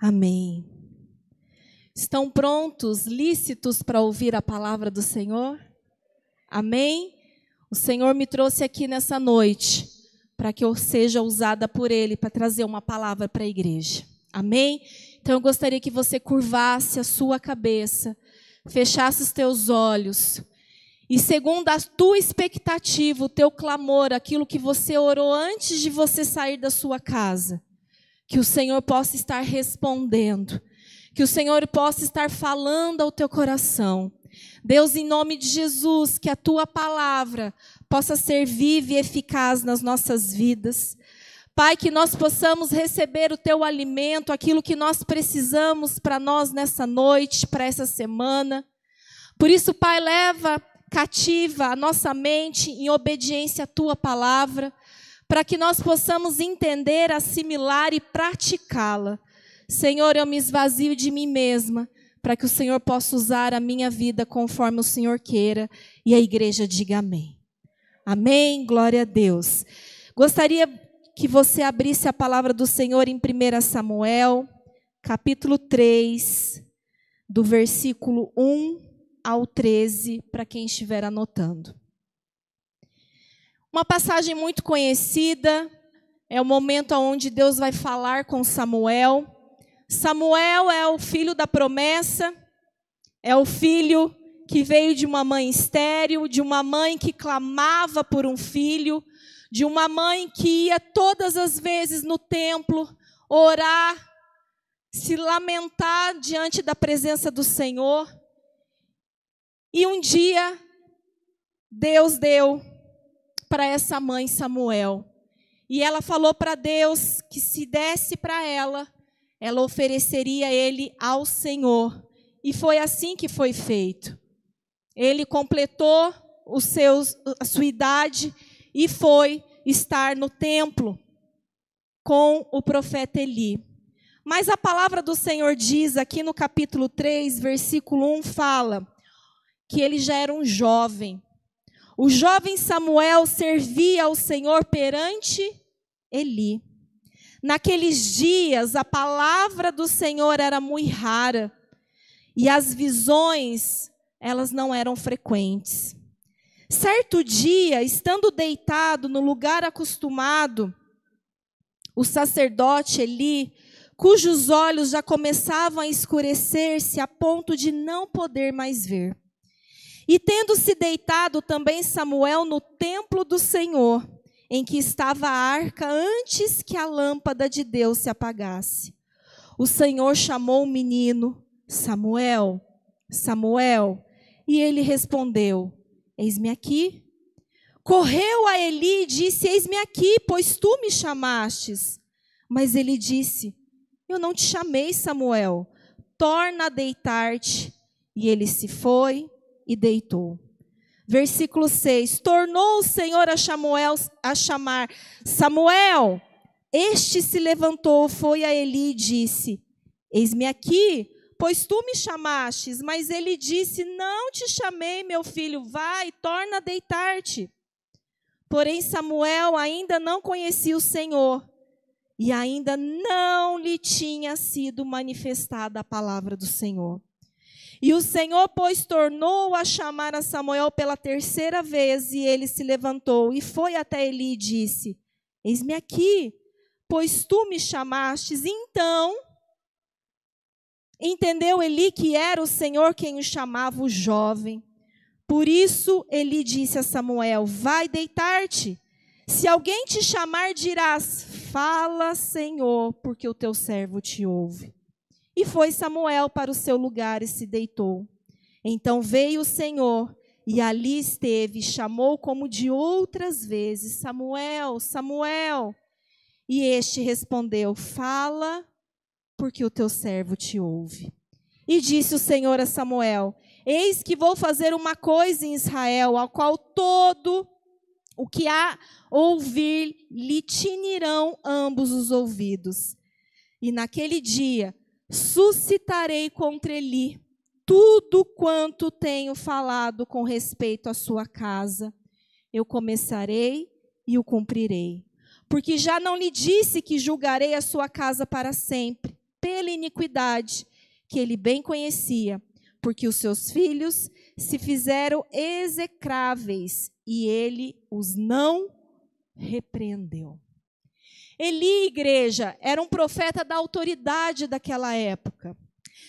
Amém. Estão prontos, lícitos para ouvir a palavra do Senhor? Amém? O Senhor me trouxe aqui nessa noite para que eu seja usada por Ele para trazer uma palavra para a igreja. Amém? Então eu gostaria que você curvasse a sua cabeça, fechasse os teus olhos e, segundo a tua expectativa, o teu clamor, aquilo que você orou antes de você sair da sua casa, que o Senhor possa estar respondendo, que o Senhor possa estar falando ao teu coração. Deus, em nome de Jesus, que a tua palavra possa ser viva e eficaz nas nossas vidas. Pai, que nós possamos receber o teu alimento, aquilo que nós precisamos para nós nessa noite, para essa semana. Por isso, Pai, leva cativa a nossa mente em obediência à tua palavra, para que nós possamos entender, assimilar e praticá-la. Senhor, eu me esvazio de mim mesma, para que o Senhor possa usar a minha vida conforme o Senhor queira, e a igreja diga amém. Amém, glória a Deus. Gostaria que você abrisse a palavra do Senhor em 1 Samuel, capítulo 3, do versículo 1 ao 13, para quem estiver anotando. Uma passagem muito conhecida, é o momento onde Deus vai falar com Samuel. Samuel é o filho da promessa, é o filho que veio de uma mãe estéril, de uma mãe que clamava por um filho, de uma mãe que ia todas as vezes no templo orar, se lamentar diante da presença do Senhor. E um dia, Deus deu para essa mãe Samuel. E ela falou para Deus que se desse para ela ofereceria ele ao Senhor. E foi assim que foi feito. Ele completou a sua idade e foi estar no templo com o profeta Eli. Mas a palavra do Senhor diz aqui no capítulo 3, versículo 1, fala que ele já era um jovem. O jovem Samuel servia ao Senhor perante Eli. Naqueles dias, a palavra do Senhor era muito rara e as visões, elas não eram frequentes. Certo dia, estando deitado no lugar acostumado, o sacerdote Eli, cujos olhos já começavam a escurecer-se a ponto de não poder mais ver. E tendo-se deitado também Samuel no templo do Senhor, em que estava a arca antes que a lâmpada de Deus se apagasse. O Senhor chamou o menino, Samuel, Samuel, e ele respondeu, eis-me aqui. Correu a Eli e disse, eis-me aqui, pois tu me chamastes. Mas ele disse, eu não te chamei, Samuel, torna a deitar-te. E ele se foi e deitou. Versículo 6, tornou o Senhor a chamar Samuel. Este se levantou, foi a Eli e disse, eis-me aqui, pois tu me chamastes. Mas ele disse, não te chamei, meu filho, vai, torna a deitar-te. Porém Samuel ainda não conhecia o Senhor, e ainda não lhe tinha sido manifestada a palavra do Senhor. E o Senhor, pois, tornou a chamar a Samuel pela terceira vez, e ele se levantou e foi até Eli e disse, eis-me aqui, pois tu me chamastes. Então, entendeu Eli que era o Senhor quem o chamava o jovem. Por isso, Eli disse a Samuel, vai deitar-te. Se alguém te chamar, dirás, fala, Senhor, porque o teu servo te ouve. E foi Samuel para o seu lugar e se deitou. Então veio o Senhor e ali esteve, chamou como de outras vezes, Samuel, Samuel. E este respondeu, fala, porque o teu servo te ouve. E disse o Senhor a Samuel, eis que vou fazer uma coisa em Israel, ao qual todo o que há ouvir lhe tinirão ambos os ouvidos. E naquele dia suscitarei contra Eli tudo quanto tenho falado com respeito à sua casa. Eu começarei e o cumprirei. Porque já não lhe disse que julgarei a sua casa para sempre, pela iniquidade, que ele bem conhecia, porque os seus filhos se fizeram execráveis, e ele os não repreendeu. Eli, igreja, era um profeta da autoridade daquela época.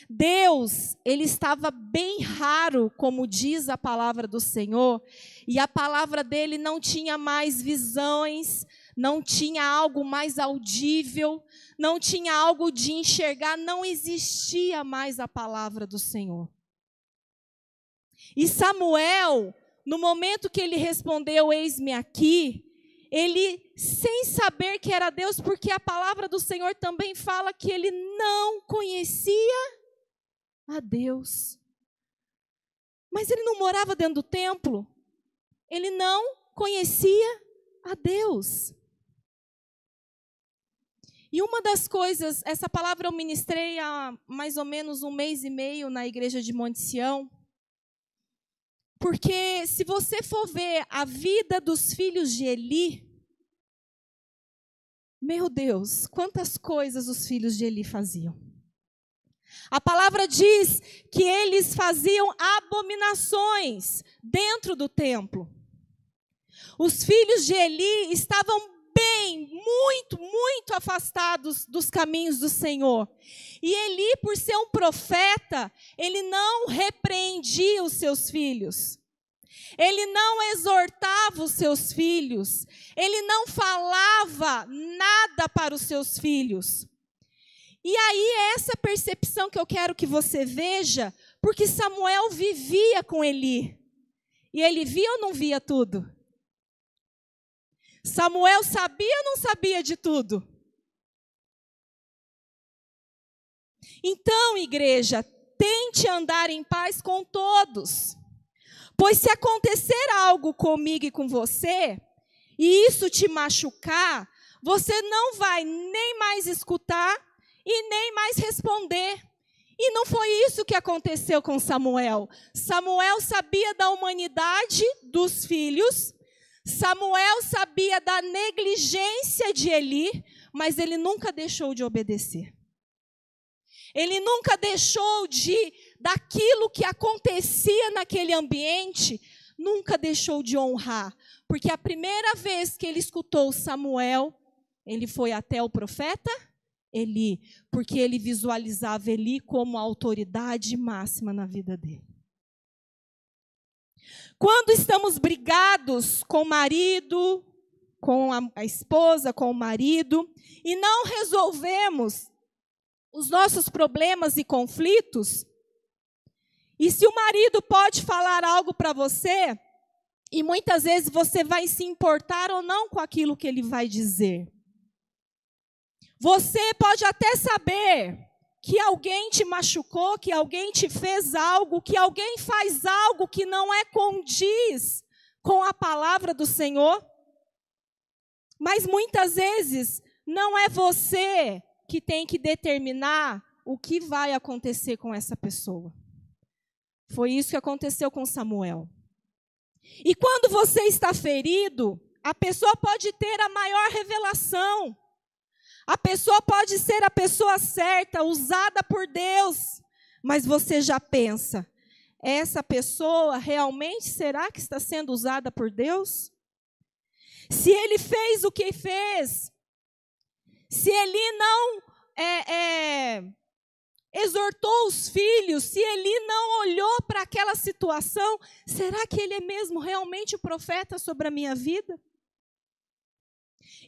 Deus, ele estava bem raro, como diz a palavra do Senhor, e a palavra dele não tinha mais visões, não tinha algo mais audível, não tinha algo de enxergar, não existia mais a palavra do Senhor. E Samuel, no momento que ele respondeu, eis-me aqui, ele, sem saber que era Deus, porque a palavra do Senhor também fala que ele não conhecia a Deus. Mas ele não morava dentro do templo. Ele não conhecia a Deus. E uma das coisas, essa palavra eu ministrei há mais ou menos 1 mês e meio na igreja de Monte Sião. Porque se você for ver a vida dos filhos de Eli, meu Deus, quantas coisas os filhos de Eli faziam. A palavra diz que eles faziam abominações dentro do templo. Os filhos de Eli estavam muito afastados dos caminhos do Senhor. E Eli, por ser um profeta, ele não repreendia os seus filhos. Ele não exortava os seus filhos. Ele não falava nada para os seus filhos. E aí é essa percepção que eu quero que você veja, porque Samuel vivia com Eli. E ele via ou não via tudo? Samuel sabia ou não sabia de tudo? Então, igreja, tente andar em paz com todos. Pois se acontecer algo comigo e com você, e isso te machucar, você não vai nem mais escutar e nem mais responder. E não foi isso que aconteceu com Samuel. Samuel sabia da humanidade dos filhos, Samuel sabia da negligência de Eli, mas ele nunca deixou de obedecer. Ele nunca deixou daquilo que acontecia naquele ambiente, nunca deixou de honrar. Porque a primeira vez que ele escutou Samuel, ele foi até o profeta Eli, porque ele visualizava Eli como a autoridade máxima na vida dele. Quando estamos brigados com o marido, com a esposa, com o marido, e não resolvemos os nossos problemas e conflitos, e se o marido pode falar algo para você, e muitas vezes você vai se importar ou não com aquilo que ele vai dizer. Você pode até saber que alguém te machucou, que alguém te fez algo, que alguém faz algo que não condiz com a palavra do Senhor. Mas muitas vezes não é você que tem que determinar o que vai acontecer com essa pessoa. Foi isso que aconteceu com Samuel. E quando você está ferido, a pessoa pode ter a maior revelação. A pessoa pode ser a pessoa certa, usada por Deus, mas você já pensa, essa pessoa realmente será que está sendo usada por Deus? Se ele fez o que fez, se ele não exortou os filhos, se ele não olhou para aquela situação, será que ele é mesmo realmente o profeta sobre a minha vida?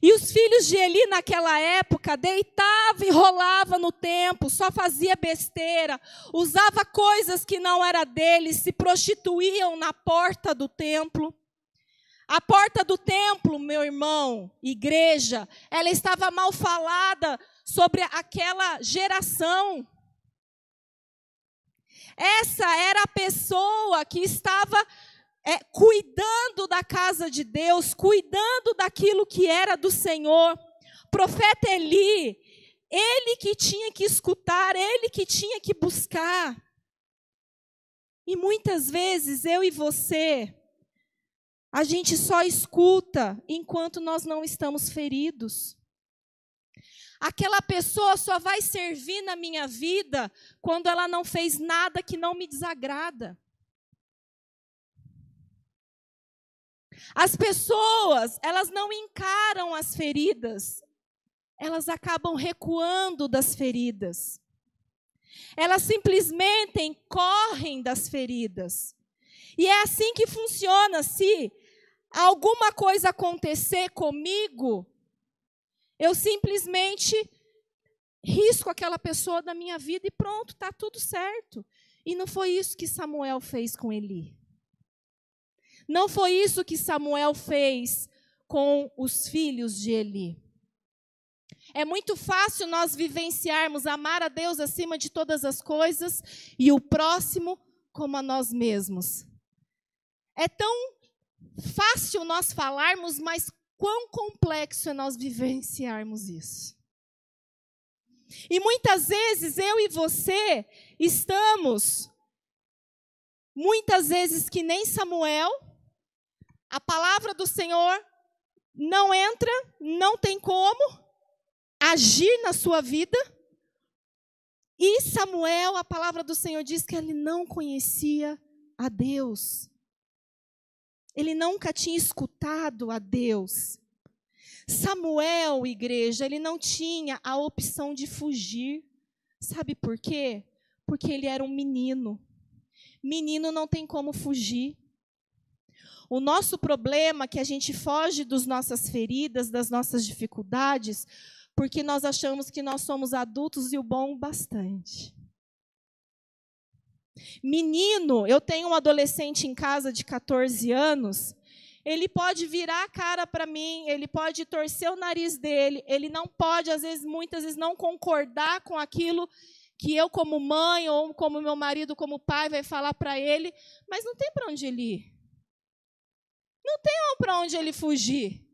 E os filhos de Eli naquela época deitavam e rolavam no templo, só fazia besteira, usava coisas que não era deles, se prostituíam na porta do templo. A porta do templo, meu irmão, igreja, ela estava mal falada sobre aquela geração. Essa era a pessoa que estava cuidando da casa de Deus, cuidando daquilo que era do Senhor. Profeta Eli, ele que tinha que escutar, ele que tinha que buscar. E muitas vezes eu e você, a gente só escuta enquanto nós não estamos feridos. Aquela pessoa só vai servir na minha vida quando ela não fez nada que não me desagrada. As pessoas, elas não encaram as feridas, elas acabam recuando das feridas. Elas simplesmente correm das feridas. E é assim que funciona. Se alguma coisa acontecer comigo, eu simplesmente risco aquela pessoa da minha vida e pronto, está tudo certo. E não foi isso que Samuel fez com Eli. Não foi isso que Samuel fez com os filhos de Eli. É muito fácil nós vivenciarmos amar a Deus acima de todas as coisas e o próximo como a nós mesmos. É tão fácil nós falarmos, mas quão complexo é nós vivenciarmos isso. E muitas vezes eu e você estamos, muitas vezes que nem Samuel, a palavra do Senhor não entra, não tem como agir na sua vida. E Samuel, a palavra do Senhor diz que ele não conhecia a Deus. Ele nunca tinha escutado a Deus. Samuel, igreja, ele não tinha a opção de fugir. Sabe por quê? Porque ele era um menino. Menino não tem como fugir. O nosso problema é que a gente foge das nossas feridas, das nossas dificuldades, porque nós achamos que nós somos adultos e o bom bastante. Menino, eu tenho um adolescente em casa de 14 anos, ele pode virar a cara para mim, ele pode torcer o nariz dele, ele não pode, muitas vezes, não concordar com aquilo que eu, como mãe, ou como meu marido, como pai, vai falar para ele, mas não tem para onde ele ir. Não tem para onde ele fugir.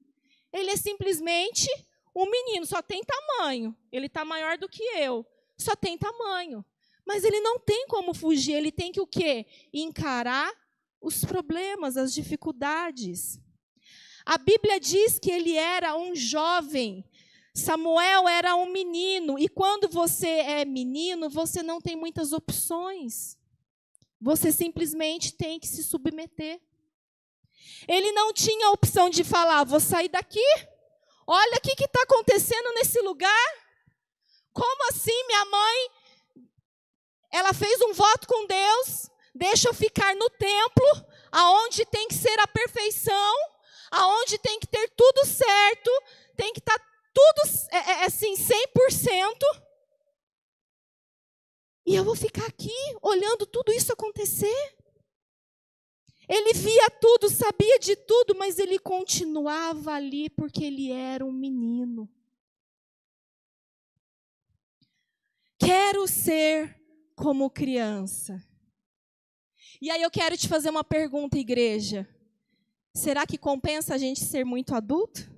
Ele é simplesmente um menino, só tem tamanho. Ele está maior do que eu, só tem tamanho. Mas ele não tem como fugir, ele tem que o quê? Encarar os problemas, as dificuldades. A Bíblia diz que ele era um jovem, Samuel era um menino, e quando você é menino, você não tem muitas opções. Você simplesmente tem que se submeter. Ele não tinha a opção de falar, vou sair daqui, olha o que está acontecendo nesse lugar. Como assim minha mãe, ela fez um voto com Deus, deixa eu ficar no templo, aonde tem que ser a perfeição, aonde tem que ter tudo certo, tem que estar tudo assim, 100%. E eu vou ficar aqui, olhando tudo isso acontecer. Ele via tudo, sabia de tudo, mas ele continuava ali porque ele era um menino. Quero ser como criança. E aí eu quero te fazer uma pergunta, igreja. Será que compensa a gente ser muito adulto?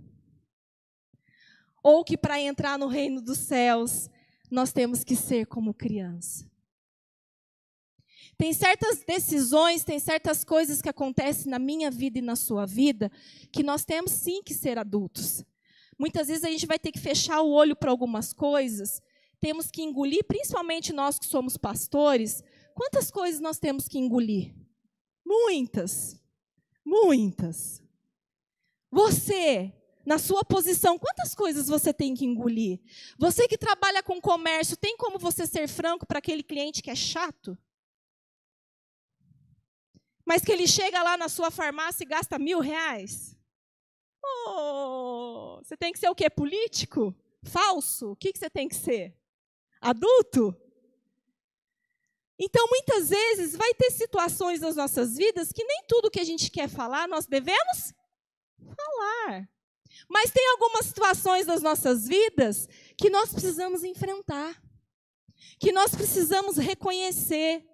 Ou que para entrar no reino dos céus, nós temos que ser como criança? Tem certas decisões, tem certas coisas que acontecem na minha vida e na sua vida, que nós temos sim que ser adultos. Muitas vezes a gente vai ter que fechar o olho para algumas coisas, temos que engolir, principalmente nós que somos pastores. Quantas coisas nós temos que engolir? Muitas, muitas. Você, na sua posição, quantas coisas você tem que engolir? Você que trabalha com comércio, tem como você ser franco para aquele cliente que é chato? Mas que ele chega lá na sua farmácia e gasta R$1.000? Oh, você tem que ser o quê? Político? Falso? O que você tem que ser? Adulto? Então, muitas vezes, vai ter situações nas nossas vidas que nem tudo que a gente quer falar, nós devemos falar. Mas tem algumas situações das nossas vidas que nós precisamos enfrentar, que nós precisamos reconhecer,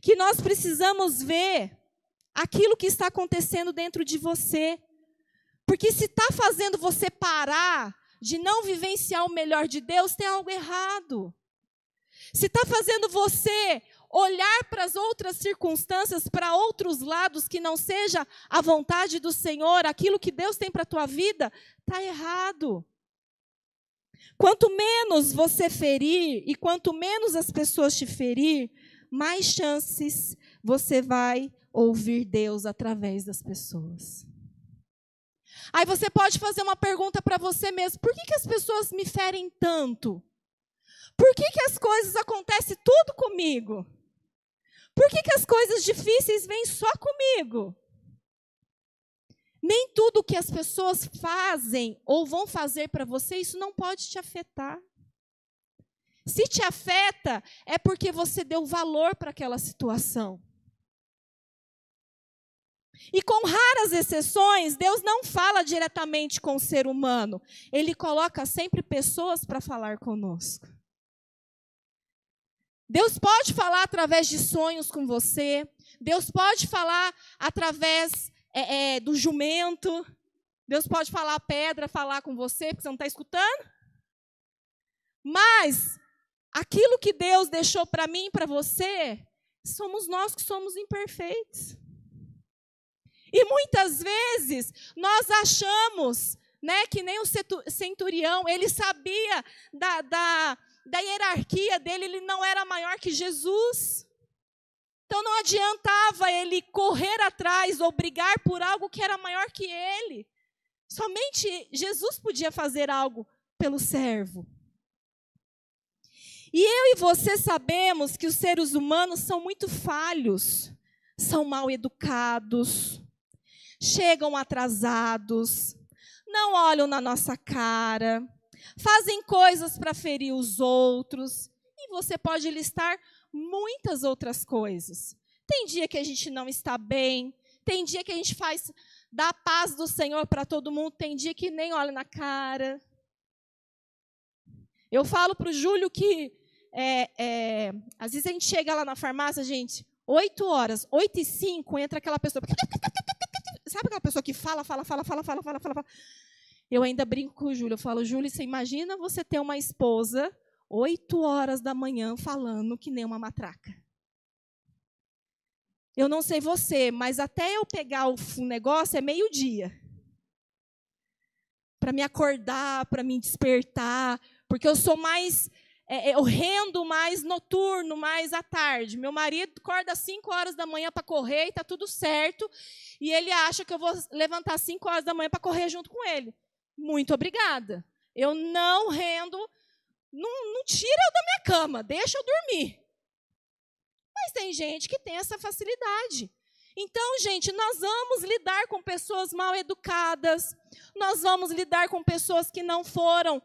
que nós precisamos ver aquilo que está acontecendo dentro de você. Porque se está fazendo você parar de não vivenciar o melhor de Deus, tem algo errado. Se está fazendo você olhar para as outras circunstâncias, para outros lados, que não seja a vontade do Senhor, aquilo que Deus tem para a tua vida, está errado. Quanto menos você ferir e quanto menos as pessoas te ferir, mais chances você vai ouvir Deus através das pessoas. Aí você pode fazer uma pergunta para você mesmo: por que as pessoas me ferem tanto? Por que as coisas acontecem tudo comigo? Por que as coisas difíceis vêm só comigo? Nem tudo que as pessoas fazem ou vão fazer para você, isso não pode te afetar. Se te afeta, é porque você deu valor para aquela situação. E com raras exceções, Deus não fala diretamente com o ser humano. Ele coloca sempre pessoas para falar conosco. Deus pode falar através de sonhos com você. Deus pode falar através do jumento. Deus pode falar a pedra, falar com você, porque você não está escutando. Mas aquilo que Deus deixou para mim e para você, somos nós que somos imperfeitos. E muitas vezes nós achamos, né, que nem o centurião, ele sabia da hierarquia dele, ele não era maior que Jesus. Então não adiantava ele correr atrás ou brigar por algo que era maior que ele. Somente Jesus podia fazer algo pelo servo. E eu e você sabemos que os seres humanos são muito falhos, são mal educados, chegam atrasados, não olham na nossa cara, fazem coisas para ferir os outros, e você pode listar muitas outras coisas. Tem dia que a gente não está bem, tem dia que a gente dá a paz do Senhor para todo mundo, tem dia que nem olha na cara. Eu falo para o Júlio que, às vezes a gente chega lá na farmácia, gente, 8 horas, 8h05, entra aquela pessoa... Sabe aquela pessoa que fala? Eu ainda brinco com o Júlio. Eu falo: Júlio, você imagina você ter uma esposa 8 horas da manhã falando que nem uma matraca. Eu não sei você, mas até eu pegar o negócio é meio-dia. Para me acordar, para me despertar, porque eu sou mais... eu rendo mais noturno, mais à tarde. Meu marido acorda às 5 horas da manhã para correr e está tudo certo. E ele acha que eu vou levantar às 5 horas da manhã para correr junto com ele. Muito obrigada. Eu não rendo, não tira eu da minha cama, deixa eu dormir. Mas tem gente que tem essa facilidade. Então, gente, nós vamos lidar com pessoas mal educadas, nós vamos lidar com pessoas que não foram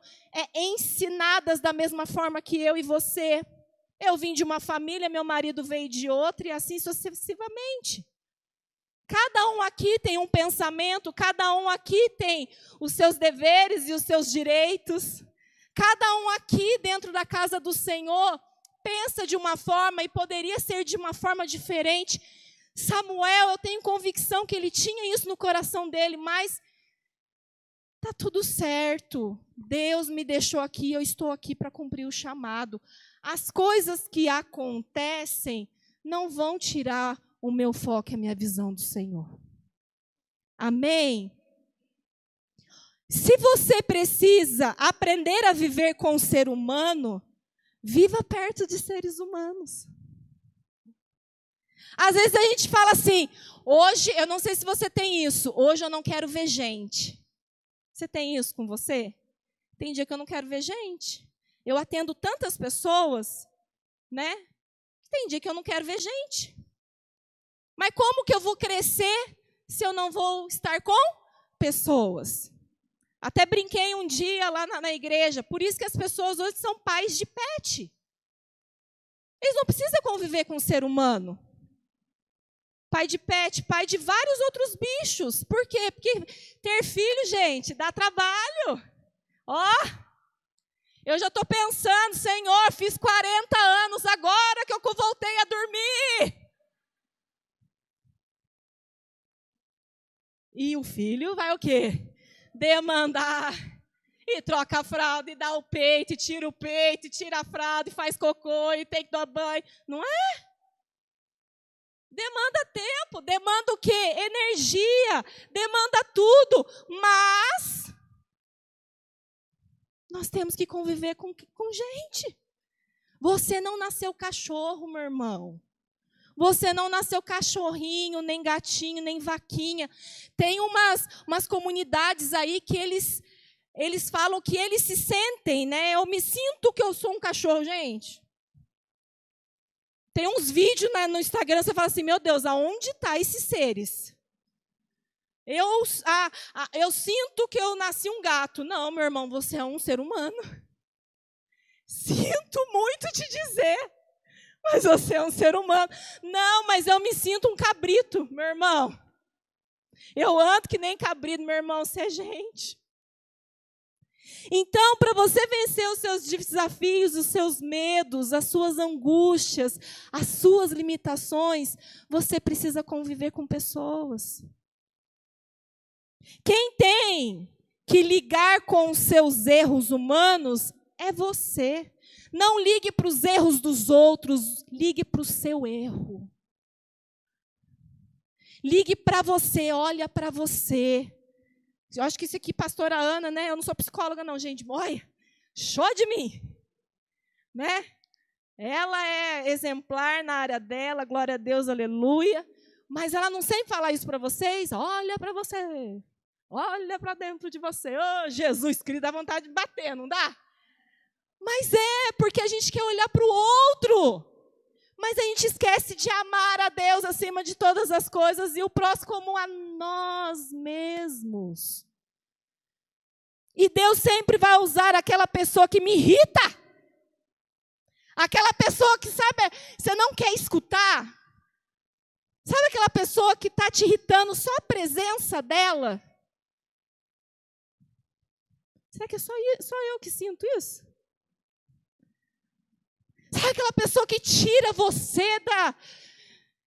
ensinadas da mesma forma que eu e você. Eu vim de uma família, meu marido veio de outra, e assim sucessivamente. Cada um aqui tem um pensamento, cada um aqui tem os seus deveres e os seus direitos. Cada um aqui dentro da casa do Senhor pensa de uma forma e poderia ser de uma forma diferente. Samuel, eu tenho convicção que ele tinha isso no coração dele, mas está tudo certo. Deus me deixou aqui, eu estou aqui para cumprir o chamado. As coisas que acontecem não vão tirar o meu foco e a minha visão do Senhor. Amém? Se você precisa aprender a viver com o ser humano, viva perto de seres humanos. Às vezes a gente fala assim: hoje, eu não sei se você tem isso, hoje eu não quero ver gente. Você tem isso com você? Tem dia que eu não quero ver gente. Eu atendo tantas pessoas, né? Tem dia que eu não quero ver gente. Mas como que eu vou crescer se eu não vou estar com pessoas? Até brinquei um dia lá na igreja, por isso que as pessoas hoje são pais de pet. Eles não precisam conviver com o ser humano. Pai de pet, pai de vários outros bichos. Por quê? Porque ter filho, gente, dá trabalho. Eu já estou pensando: Senhor, fiz 40 anos, agora que eu voltei a dormir. E o filho vai o quê? Demandar. E troca a fralda, e dá o peito, e tira o peito, e tira a fralda, e faz cocô, e tem que dar banho. Não é? Demanda tempo, demanda o quê? Energia, demanda tudo. Mas Nós temos que conviver com gente. Você não nasceu cachorro, meu irmão. Você não nasceu cachorrinho, nem gatinho, nem vaquinha. Tem umas comunidades aí que eles falam que eles se sentem, né? Eu me sinto que eu sou um cachorro, gente. Tem uns vídeos no Instagram, você fala assim, meu Deus, aonde estão esses seres? Eu sinto que eu nasci um gato. Não, meu irmão, você é um ser humano. Sinto muito te dizer, mas você é um ser humano. Não, mas eu me sinto um cabrito, meu irmão. Eu ando que nem cabrito, meu irmão, você é gente. Então, para você vencer os seus desafios, os seus medos, as suas angústias, as suas limitações, você precisa conviver com pessoas. Quem tem que ligar com os seus erros humanos é você. Não ligue para os erros dos outros, ligue para o seu erro. Ligue para você, olha para você. Eu acho que isso aqui, pastora Ana, né? Eu não sou psicóloga não, gente. Olha, show de mim. Né? Ela é exemplar na área dela, glória a Deus, aleluia. Mas ela não sempre fala isso para vocês. Olha para você. Olha para dentro de você. Oh, Jesus Cristo, dá vontade de bater, não dá? Mas porque a gente quer olhar para o outro. Mas a gente esquece de amar a Deus acima de todas as coisas e o próximo como a nós mesmos. E Deus sempre vai usar aquela pessoa que me irrita. Aquela pessoa que, sabe, você não quer escutar. Sabe aquela pessoa que está te irritando só a presença dela? Será que é só eu que sinto isso? Sabe aquela pessoa que tira você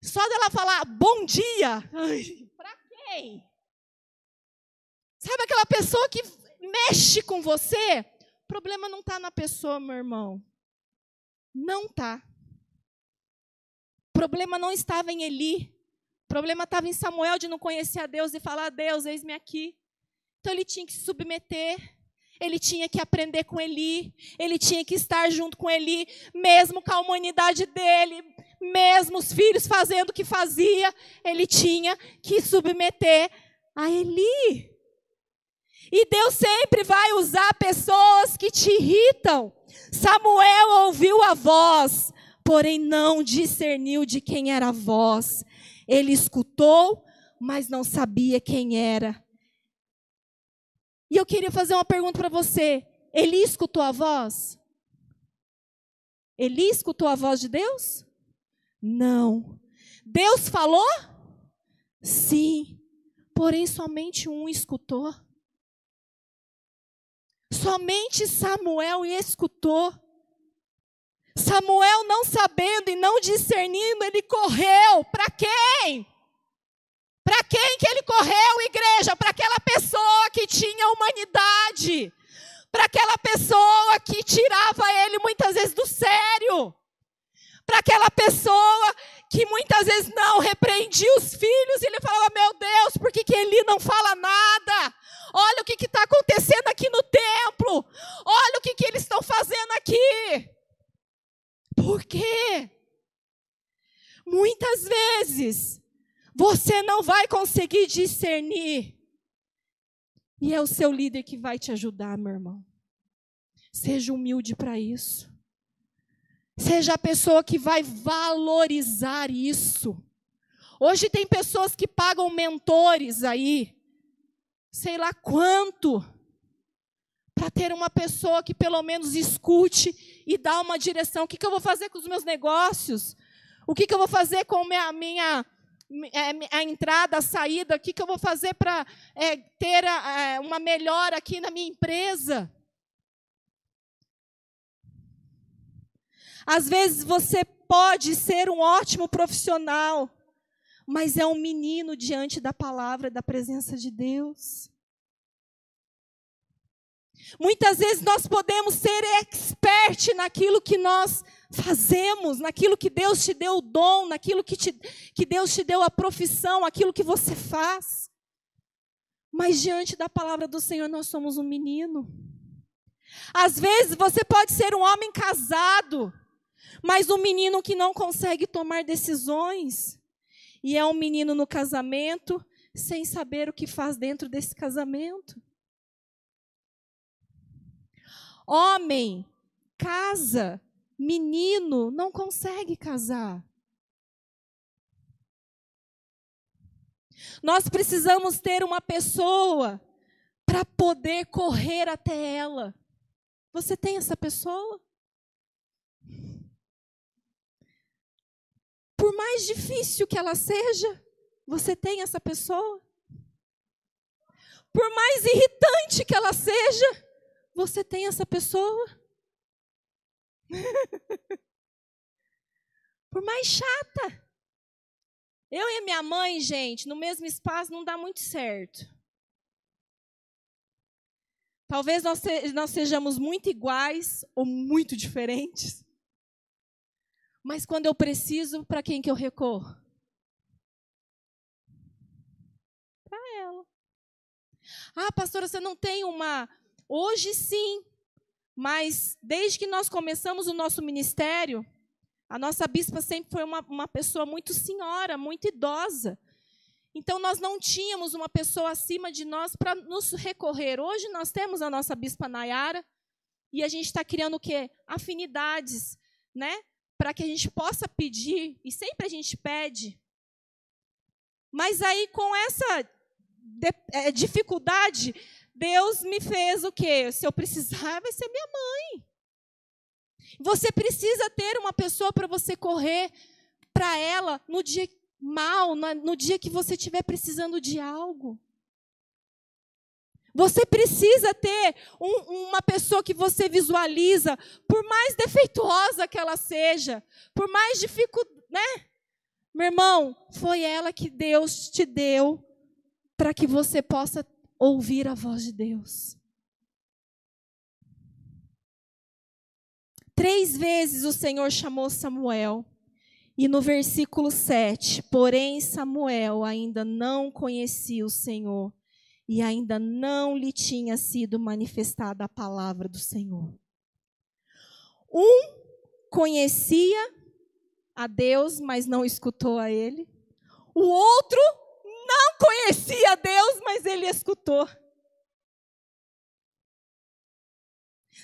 só dela falar bom dia? Para quem? Sabe aquela pessoa que mexe com você? O problema não está na pessoa, meu irmão. Não está. O problema não estava em Eli. O problema estava em Samuel de não conhecer a Deus e falar, Deus, eis-me aqui. Então ele tinha que se submeter. Ele tinha que aprender com Eli, ele tinha que estar junto com Eli, mesmo com a humanidade dele, mesmo os filhos fazendo o que fazia, ele tinha que submeter a Eli. E Deus sempre vai usar pessoas que te irritam. Samuel ouviu a voz, porém não discerniu de quem era a voz. Ele escutou, mas não sabia quem era. E eu queria fazer uma pergunta para você. Eli escutou a voz? Eli escutou a voz de Deus? Não. Deus falou? Sim. Porém, somente um escutou. Somente Samuel escutou. Samuel, não sabendo e não discernindo, ele correu. Para quem? Para quem que ele correu, igreja? Para aquela pessoa que tinha humanidade. Para aquela pessoa que tirava ele muitas vezes do sério. Para aquela pessoa que muitas vezes não repreendia os filhos. E ele falava, meu Deus, por que Eli não fala nada? Olha o que está acontecendo aqui no templo. Olha o que eles estão fazendo aqui. Por quê? Muitas vezes você não vai conseguir discernir. E é o seu líder que vai te ajudar, meu irmão. Seja humilde para isso. Seja a pessoa que vai valorizar isso. Hoje tem pessoas que pagam mentores aí, sei lá quanto, para ter uma pessoa que pelo menos escute e dá uma direção. O que eu vou fazer com os meus negócios? O que eu vou fazer com a entrada, a saída? O que eu vou fazer para ter uma melhora aqui na minha empresa? Às vezes você pode ser um ótimo profissional, mas é um menino diante da palavra, da presença de Deus. Muitas vezes nós podemos ser expert naquilo que nós fazemos, naquilo que Deus te deu o dom, naquilo que Deus te deu a profissão, aquilo que você faz. Mas diante da palavra do Senhor nós somos um menino. Às vezes você pode ser um homem casado, mas um menino que não consegue tomar decisões. E é um menino no casamento, sem saber o que faz dentro desse casamento. Homem, casa, menino, não consegue casar. Nós precisamos ter uma pessoa para poder correr até ela. Você tem essa pessoa? Por mais difícil que ela seja, você tem essa pessoa? Por mais irritante que ela seja, você tem essa pessoa? Por mais chata. Eu e a minha mãe, gente, no mesmo espaço não dá muito certo. Talvez nós sejamos muito iguais ou muito diferentes. Mas quando eu preciso, para quem que eu recorro? Para ela. Ah, pastora, você não tem uma... Hoje sim, mas desde que nós começamos o nosso ministério, a nossa bispa sempre foi uma pessoa muito senhora, muito idosa. Então, nós não tínhamos uma pessoa acima de nós para nos recorrer. Hoje, nós temos a nossa bispa Nayara e a gente está criando o quê? Afinidades, né? Para que a gente possa pedir, e sempre a gente pede. Mas aí, com essa dificuldade, Deus me fez o quê? Se eu precisar, vai ser minha mãe. Você precisa ter uma pessoa para você correr para ela no dia mal, no dia que você estiver precisando de algo. Você precisa ter uma pessoa que você visualiza, por mais defeituosa que ela seja, por mais dificuldade, né? Meu irmão, foi ela que Deus te deu para que você possa ouvir a voz de Deus. 3 vezes o Senhor chamou Samuel. E no versículo 7, porém Samuel ainda não conhecia o Senhor e ainda não lhe tinha sido manifestada a palavra do Senhor. Um conhecia a Deus, mas não escutou a ele. O outro não conhecia a Deus, mas ele escutou.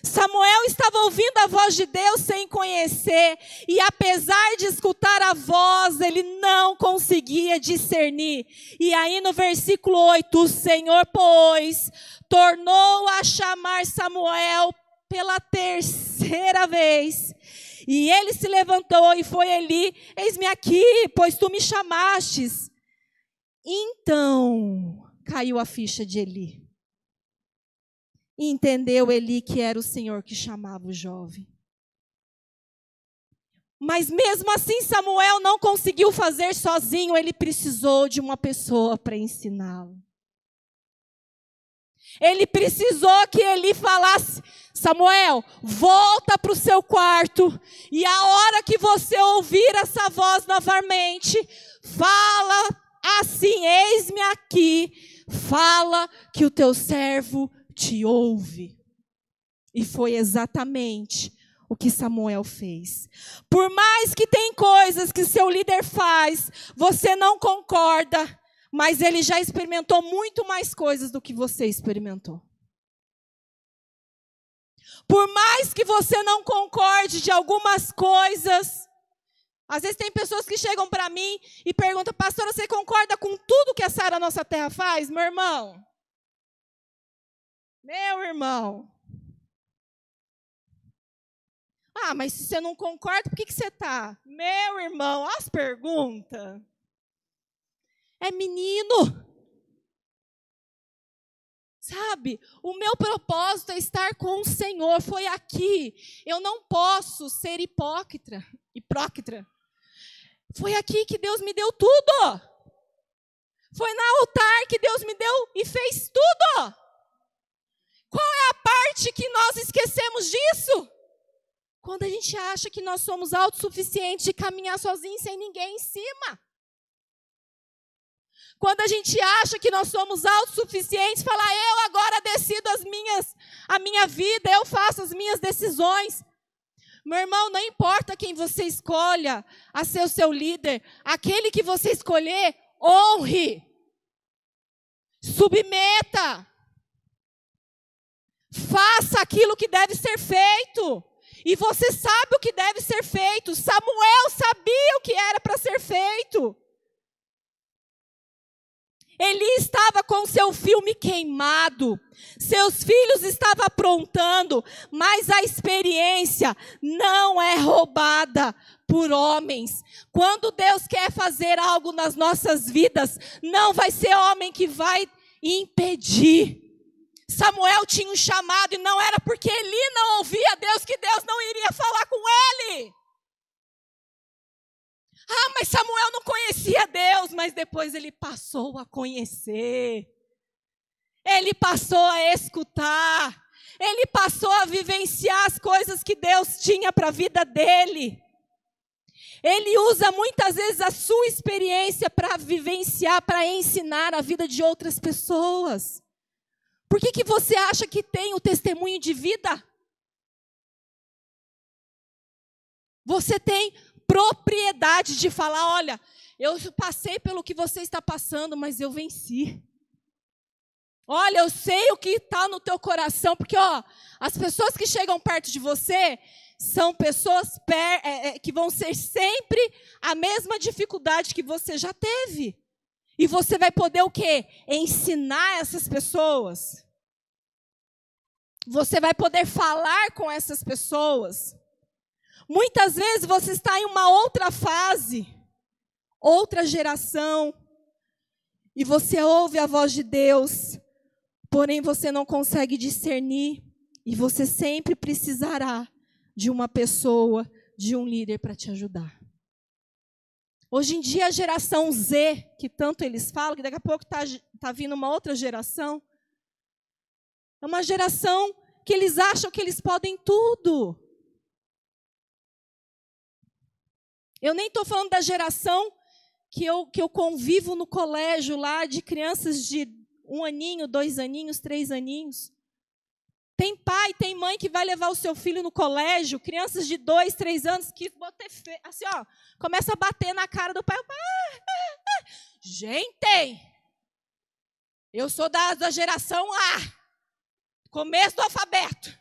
Samuel estava ouvindo a voz de Deus sem conhecer, e apesar de escutar a voz, ele não conseguia discernir. E aí no versículo 8, o Senhor, pois, tornou a chamar Samuel pela 3ª vez. E ele se levantou e foi Eli, eis-me aqui, pois tu me chamastes. Então caiu a ficha de Eli. E entendeu Eli que era o Senhor que chamava o jovem. Mas mesmo assim Samuel não conseguiu fazer sozinho, ele precisou de uma pessoa para ensiná-lo. Ele precisou que Eli falasse, Samuel, volta para o seu quarto, e a hora que você ouvir essa voz novamente, fala assim, eis-me aqui, fala que o teu servo te ouve. E foi exatamente o que Samuel fez. Por mais que tem coisas que seu líder faz, você não concorda, mas ele já experimentou muito mais coisas do que você experimentou. Por mais que você não concorde de algumas coisas, às vezes tem pessoas que chegam para mim e perguntam, pastora, você concorda com tudo que a Sara Nossa Terra faz? Meu irmão, ah, mas se você não concorda, por que você está? Meu irmão, as perguntas. É menino. Sabe, o meu propósito é estar com o Senhor, foi aqui. Eu não posso ser hipócrita. Foi aqui que Deus me deu tudo. Foi no altar que Deus me deu e fez tudo. Qual é a parte que nós esquecemos disso? Quando a gente acha que nós somos autossuficientes de caminhar sozinhos sem ninguém em cima. Quando a gente acha que nós somos autossuficientes, falar, eu agora decido a minha vida, eu faço as minhas decisões. Meu irmão, não importa quem você escolha a ser o seu líder, aquele que você escolher, honre, submeta, faça aquilo que deve ser feito. E você sabe o que deve ser feito. Samuel sabia o que era para ser feito. Eli estava com seu filme queimado, seus filhos estavam aprontando, mas a experiência não é roubada por homens. Quando Deus quer fazer algo nas nossas vidas, não vai ser homem que vai impedir. Samuel tinha um chamado e não era porque Eli não ouvia Deus que Deus não iria falar com ele. Ah, mas Samuel não conhecia Deus, mas depois ele passou a conhecer. Ele passou a escutar. Ele passou a vivenciar as coisas que Deus tinha para a vida dele. Ele usa muitas vezes a sua experiência para vivenciar, para ensinar a vida de outras pessoas. Por que você acha que tem o testemunho de vida? Você tem propriedade de falar, olha, eu passei pelo que você está passando, mas eu venci. Olha, eu sei o que está no teu coração, porque as pessoas que chegam perto de você são pessoas que vão ser sempre a mesma dificuldade que você já teve. E você vai poder o quê? Ensinar essas pessoas. Você vai poder falar com essas pessoas. Muitas vezes você está em uma outra fase, outra geração, e você ouve a voz de Deus, porém você não consegue discernir, e você sempre precisará de uma pessoa, de um líder para te ajudar. Hoje em dia a geração Z, que tanto eles falam, que daqui a pouco tá vindo uma outra geração, é uma geração que eles acham que eles podem tudo. Eu nem estou falando da geração que eu convivo no colégio lá, de crianças de 1 aninho, 2 aninhos, 3 aninhos. Tem pai, tem mãe que vai levar o seu filho no colégio, crianças de 2, 3 anos, que assim, começa a bater na cara do pai. Gente, eu sou da geração A, começo do alfabeto.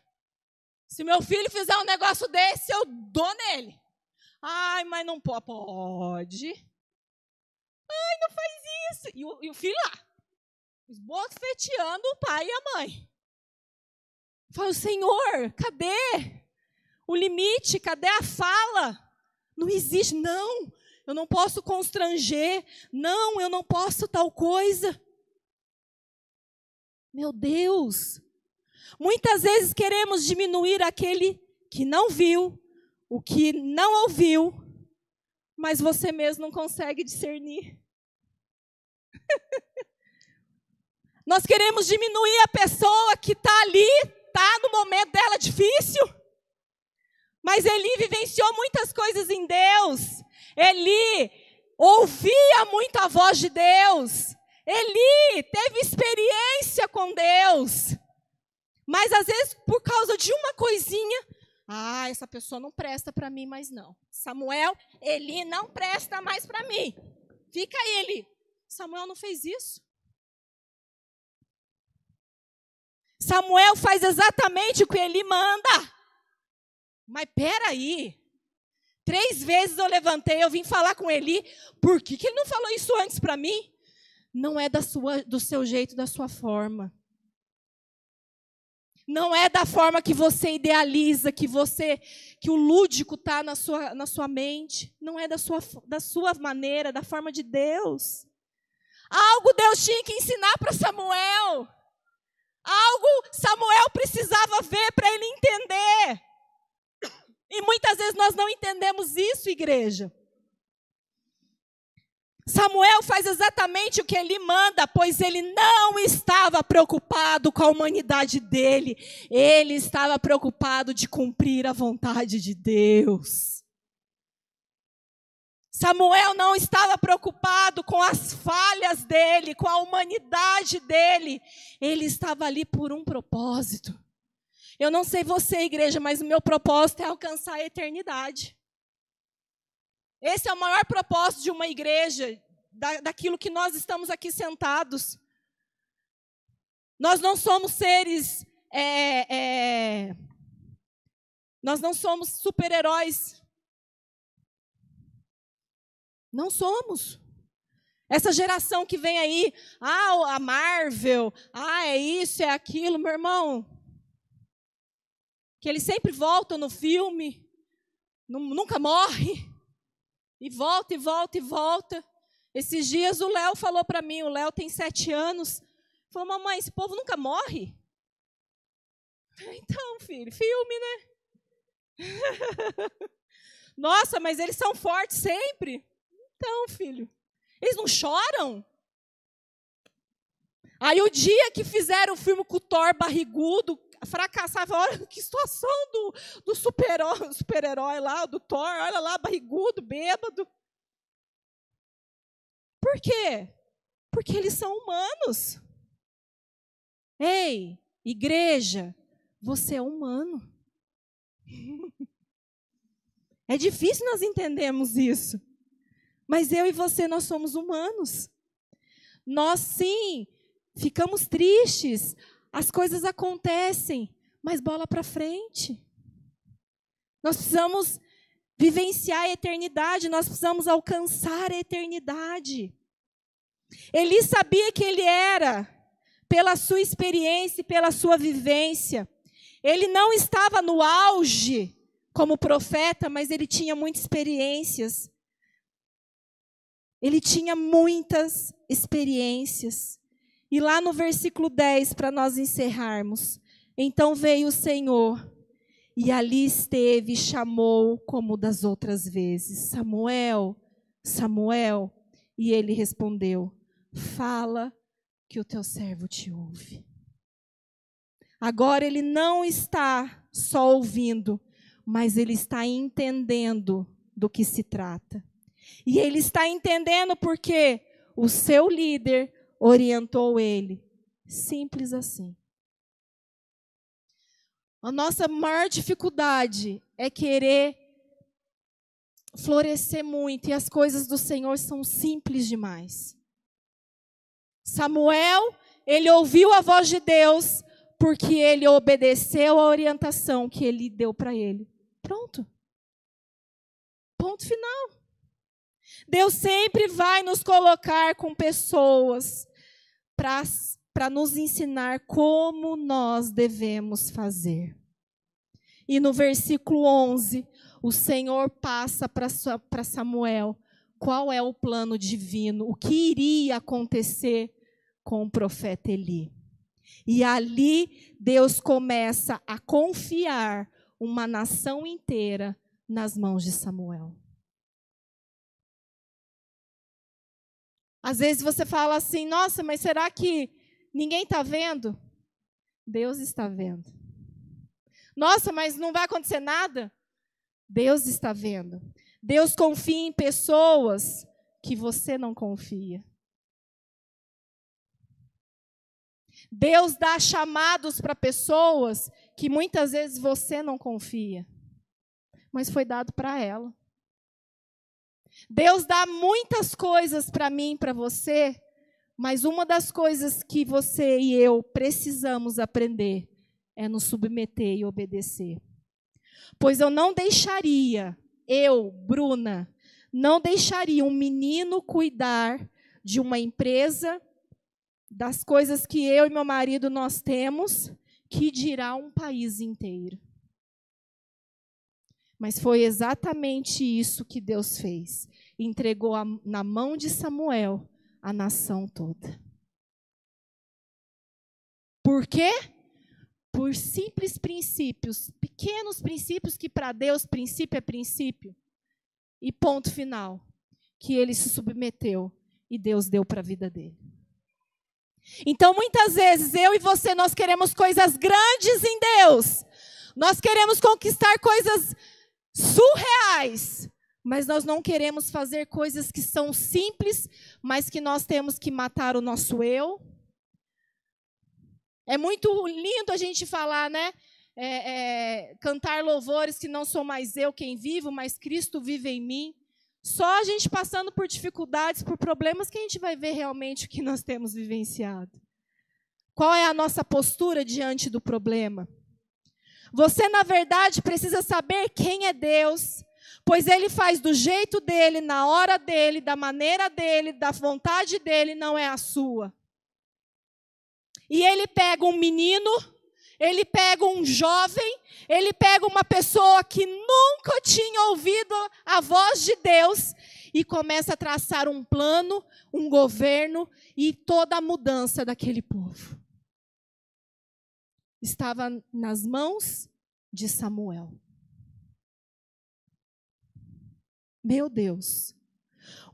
Se meu filho fizer um negócio desse, eu dou nele. Ai, mas não pode. Ai, não faz isso. E o filho lá, esbofeteando o pai e a mãe. Falo, Senhor, cadê o limite? Cadê a fala? Não existe, não. Eu não posso constranger. Não, eu não posso tal coisa. Meu Deus. Muitas vezes queremos diminuir aquele que não viu, o que não ouviu, mas você mesmo não consegue discernir. Nós queremos diminuir a pessoa que está ali, está no momento dela difícil, mas Eli vivenciou muitas coisas em Deus. Eli ouvia muito a voz de Deus. Eli teve experiência com Deus. Mas às vezes por causa de uma coisinha, essa pessoa não presta para mim mais não. Samuel, Eli não presta mais para mim. Fica aí, Eli. Samuel não fez isso. Samuel faz exatamente o que Eli manda. Mas peraí. 3 vezes eu levantei, eu vim falar com Eli. Por que ele não falou isso antes para mim? Não é do seu jeito, da sua forma. Não é da forma que você idealiza, que o lúdico está na sua mente. Não é da sua maneira, da forma de Deus. Algo Deus tinha que ensinar para Samuel. Algo Samuel precisava ver para ele entender. E muitas vezes nós não entendemos isso, igreja. Samuel faz exatamente o que ele manda, pois ele não estava preocupado com a humanidade dele. Ele estava preocupado de cumprir a vontade de Deus. Samuel não estava preocupado com as falhas dele, com a humanidade dele. Ele estava ali por um propósito. Eu não sei você, igreja, mas o meu propósito é alcançar a eternidade. Esse é o maior propósito de uma igreja, daquilo que nós estamos aqui sentados. Nós não somos seres, nós não somos super-heróis. Não somos. Essa geração que vem aí, a Marvel, é isso, é aquilo, meu irmão. Que eles sempre voltam no filme, nunca morre. E volta, e volta, e volta. Esses dias o Léo falou para mim, o Léo tem 7 anos, falou, mamãe, esse povo nunca morre? Então, filho, filme, né? Nossa, mas eles são fortes sempre. Então, filho, eles não choram? Aí o dia que fizeram o filme com o Thor barrigudo, fracassava, olha que situação do super-herói lá, do Thor, olha lá, barrigudo, bêbado. Por quê? Porque eles são humanos. Ei, igreja, você é humano. É difícil nós entendermos isso. Mas eu e você, nós somos humanos. Nós, sim, ficamos tristes. As coisas acontecem, mas bola para frente. Nós precisamos vivenciar a eternidade, nós precisamos alcançar a eternidade. Eli sabia que ele era, pela sua experiência e pela sua vivência. Ele não estava no auge como profeta, mas ele tinha muitas experiências. Ele tinha muitas experiências. E lá no versículo 10, para nós encerrarmos. Então veio o Senhor, e ali esteve e chamou como das outras vezes. Samuel, Samuel. E ele respondeu, fala que o teu servo te ouve. Agora ele não está só ouvindo, mas ele está entendendo do que se trata. E ele está entendendo porque o seu líder orientou ele. Simples assim. A nossa maior dificuldade é querer florescer muito, e as coisas do Senhor são simples demais. Samuel, ele ouviu a voz de Deus, porque ele obedeceu a orientação que ele deu para ele. Pronto. Ponto final. Deus sempre vai nos colocar com pessoas para nos ensinar como nós devemos fazer. E no versículo 11, o Senhor passa para Samuel qual é o plano divino, o que iria acontecer com o profeta Eli. E ali Deus começa a confiar uma nação inteira nas mãos de Samuel. Às vezes você fala assim, nossa, mas será que ninguém está vendo? Deus está vendo. Nossa, mas não vai acontecer nada? Deus está vendo. Deus confia em pessoas que você não confia. Deus dá chamados para pessoas que muitas vezes você não confia, mas foi dado para ela. Deus dá muitas coisas para mim e para você, mas uma das coisas que você e eu precisamos aprender é nos submeter e obedecer. Pois eu não deixaria, Bruna, não deixaria um menino cuidar de uma empresa, das coisas que eu e meu marido nós temos, que dirá um país inteiro. Mas foi exatamente isso que Deus fez. Entregou na mão de Samuel a nação toda. Por quê? Por simples princípios, pequenos princípios que para Deus princípio é princípio. E ponto final, que ele se submeteu e Deus deu para a vida dele. Então, muitas vezes, eu e você, nós queremos coisas grandes em Deus. Nós queremos conquistar coisas surreais. Mas nós não queremos fazer coisas que são simples, mas que nós temos que matar o nosso eu. É muito lindo a gente falar, né? Cantar louvores que não sou mais eu quem vivo, mas Cristo vive em mim. Só a gente passando por dificuldades, por problemas, que a gente vai ver realmente o que nós temos vivenciado. Qual é a nossa postura diante do problema? Você, na verdade, precisa saber quem é Deus, pois Ele faz do jeito dEle, na hora dEle, da maneira dEle, da vontade dEle, não é a sua. E Ele pega um menino, Ele pega um jovem, Ele pega uma pessoa que nunca tinha ouvido a voz de Deus e começa a traçar um plano, um governo e toda a mudança daquele povo. Estava nas mãos de Samuel. Meu Deus,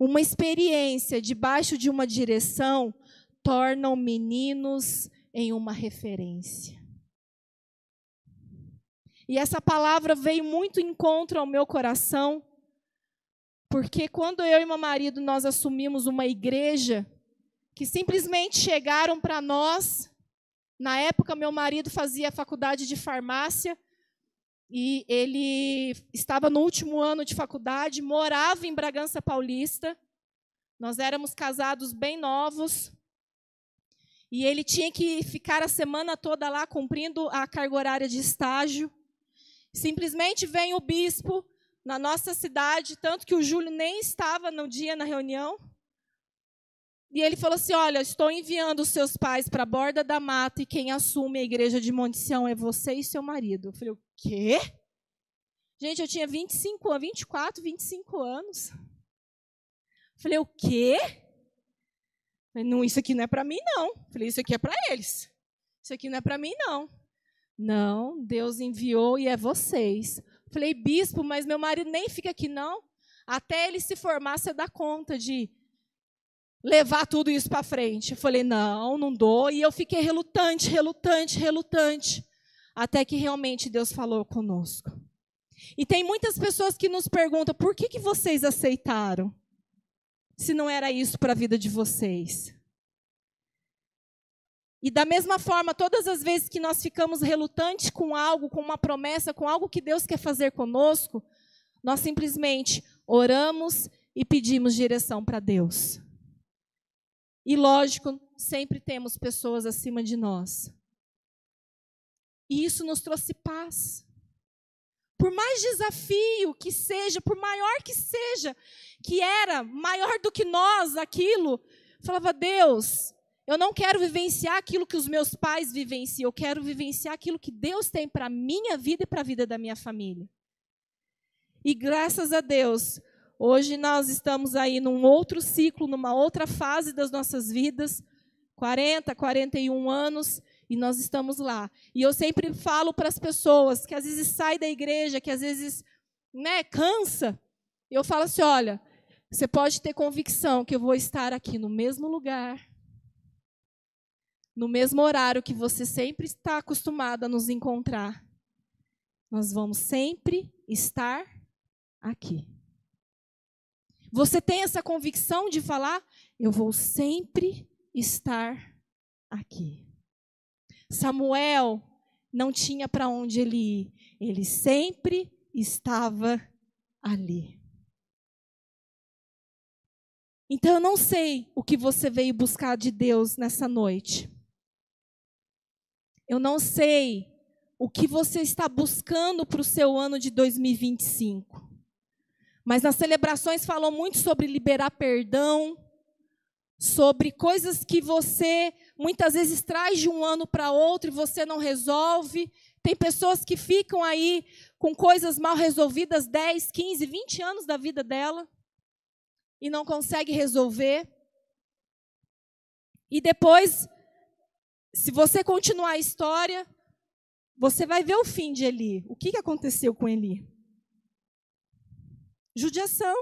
uma experiência debaixo de uma direção tornam meninos em uma referência. E essa palavra veio muito em encontro ao meu coração, porque quando eu e meu marido nós assumimos uma igreja, que simplesmente chegaram para nós, na época meu marido fazia faculdade de farmácia, e ele estava no último ano de faculdade, morava em Bragança Paulista, nós éramos casados bem novos, e ele tinha que ficar a semana toda lá cumprindo a carga horária de estágio. Simplesmente vem o bispo na nossa cidade, tanto que o Júlio nem estava no dia na reunião, e ele falou assim, olha, estou enviando os seus pais para a borda da mata e quem assume a igreja de Monte Sião é você e seu marido. Eu falei, o quê? Gente, eu tinha 24, 25 anos. Eu falei, o quê? Eu falei, não, isso aqui não é para mim, não. Eu falei, isso aqui é para eles. Isso aqui não é para mim, não. Não, Deus enviou e é vocês. Eu falei, bispo, mas meu marido nem fica aqui, não. Até ele se formar, você dá conta de levar tudo isso para frente. Eu falei, não dou. E eu fiquei relutante, até que realmente Deus falou conosco. E tem muitas pessoas que nos perguntam, por que vocês aceitaram? Se não era isso para a vida de vocês. E da mesma forma, todas as vezes que nós ficamos relutantes com algo, com uma promessa, com algo que Deus quer fazer conosco, nós simplesmente oramos e pedimos direção para Deus. E, lógico, sempre temos pessoas acima de nós. E isso nos trouxe paz. Por mais desafio que seja, por maior que seja, que era maior do que nós, aquilo, falava, Deus, eu não quero vivenciar aquilo que os meus pais vivenciam, eu quero vivenciar aquilo que Deus tem para a minha vida e para a vida da minha família. E graças a Deus, hoje nós estamos aí num outro ciclo, numa outra fase das nossas vidas, 40, 41 anos, e nós estamos lá. E eu sempre falo para as pessoas que às vezes saem da igreja, que às vezes cansa, eu falo assim, olha, você pode ter convicção que eu vou estar aqui no mesmo lugar, no mesmo horário que você sempre está acostumado a nos encontrar. Nós vamos sempre estar aqui. Você tem essa convicção de falar, eu vou sempre estar aqui. Samuel não tinha para onde ele ir, ele sempre estava ali. Então eu não sei o que você veio buscar de Deus nessa noite. Eu não sei o que você está buscando para o seu ano de 2025. Mas nas celebrações falou muito sobre liberar perdão, sobre coisas que você muitas vezes traz de um ano para outro e você não resolve. Tem pessoas que ficam aí com coisas mal resolvidas 10, 15, 20 anos da vida dela e não consegue resolver. E depois, se você continuar a história, você vai ver o fim de Eli. O que aconteceu com Eli? Judiação.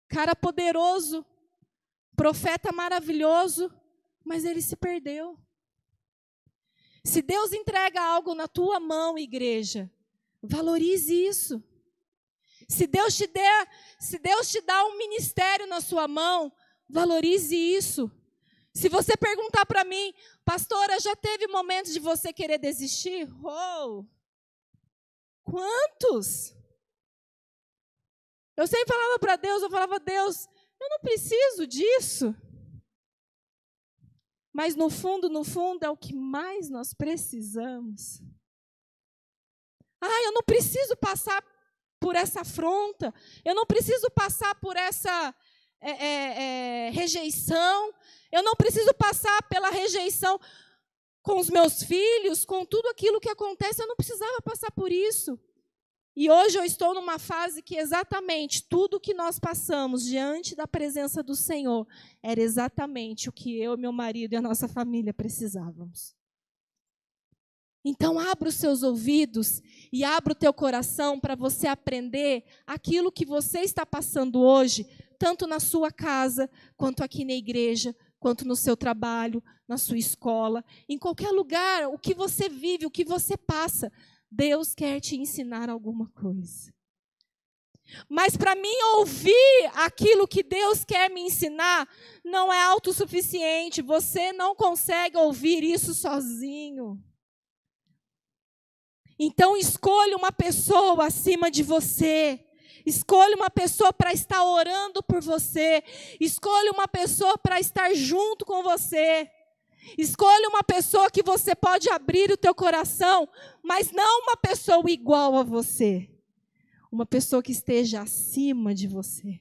Cara poderoso, profeta maravilhoso, mas ele se perdeu. Se Deus entrega algo na tua mão, igreja, valorize isso. Se Deus te dá um ministério na sua mão, valorize isso. Se você perguntar para mim, pastora, já teve momentos de você querer desistir? Oh! Quantos? Eu sempre falava para Deus, Deus, eu não preciso disso. Mas no fundo, é o que mais nós precisamos. Eu não preciso passar por essa afronta, eu não preciso passar por essa rejeição, eu não preciso passar pela rejeição com os meus filhos, com tudo aquilo que acontece, eu não precisava passar por isso. E hoje eu estou numa fase que exatamente tudo que nós passamos diante da presença do Senhor era exatamente o que eu, meu marido e a nossa família precisávamos. Então abra os seus ouvidos e abra o teu coração para você aprender aquilo que você está passando hoje, tanto na sua casa, quanto aqui na igreja, quanto no seu trabalho, na sua escola, em qualquer lugar, o que você vive, o que você passa. Deus quer te ensinar alguma coisa. Mas para mim ouvir aquilo que Deus quer me ensinar não é autossuficiente. Você não consegue ouvir isso sozinho. Então escolha uma pessoa acima de você. Escolha uma pessoa para estar orando por você. Escolha uma pessoa para estar junto com você. Escolha uma pessoa que você pode abrir o teu coração, mas não uma pessoa igual a você. Uma pessoa que esteja acima de você.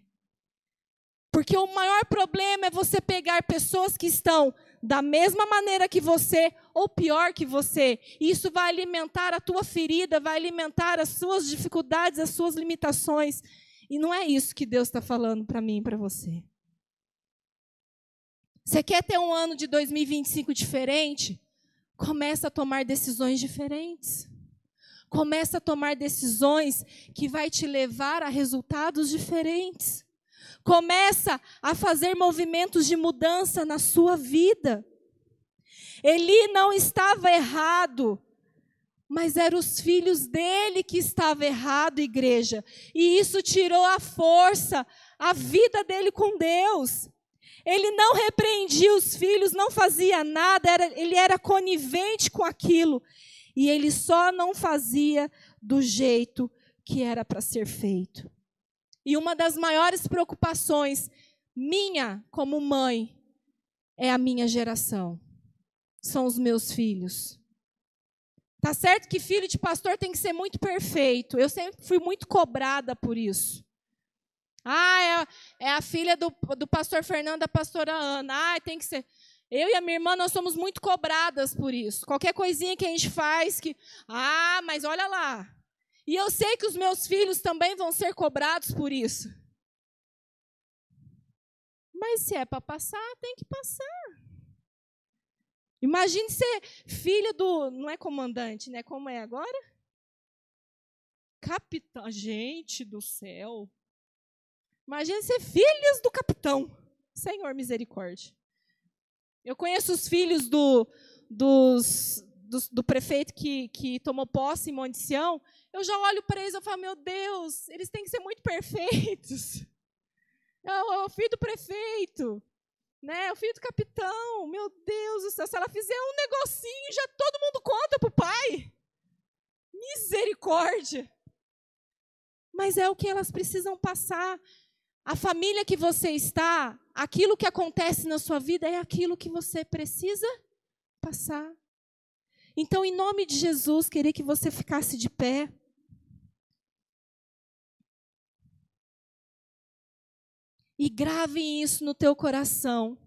Porque o maior problema é você pegar pessoas que estão da mesma maneira que você ou pior que você. E isso vai alimentar a tua ferida, vai alimentar as suas dificuldades, as suas limitações. E não é isso que Deus está falando para mim e para você. Você quer ter um ano de 2025 diferente? Começa a tomar decisões diferentes. Começa a tomar decisões que vai te levar a resultados diferentes. Começa a fazer movimentos de mudança na sua vida. Eli não estava errado, mas eram os filhos dele que estavam errados, igreja. E isso tirou a força, a vida dele com Deus. Ele não repreendia os filhos, não fazia nada, ele era conivente com aquilo. E ele só não fazia do jeito que era para ser feito. E uma das maiores preocupações minha como mãe é a minha geração. São os meus filhos. Tá certo que filho de pastor tem que ser muito perfeito. Eu sempre fui muito cobrada por isso. É a filha do pastor Fernando, da pastora Ana. Tem que ser. Eu e a minha irmã, nós somos muito cobradas por isso. Qualquer coisinha que a gente faz, mas olha lá. E eu sei que os meus filhos também vão ser cobrados por isso. Mas se é para passar, tem que passar. Imagine ser filho não é comandante, né? Como é agora? Capitão. Gente do céu. Imagine ser filhos do capitão. Senhor misericórdia. Eu conheço os filhos do prefeito que tomou posse em Monte Sião. Eu já olho para eles e falo, meu Deus, eles têm que ser muito perfeitos. É o filho do prefeito, né? O filho do capitão. Meu Deus do céu, se ela fizer um negocinho, já todo mundo conta para o pai. Misericórdia. Mas é o que elas precisam passar. A família que você está, aquilo que acontece na sua vida é aquilo que você precisa passar. Então, em nome de Jesus, queria que você ficasse de pé. E grave isso no teu coração.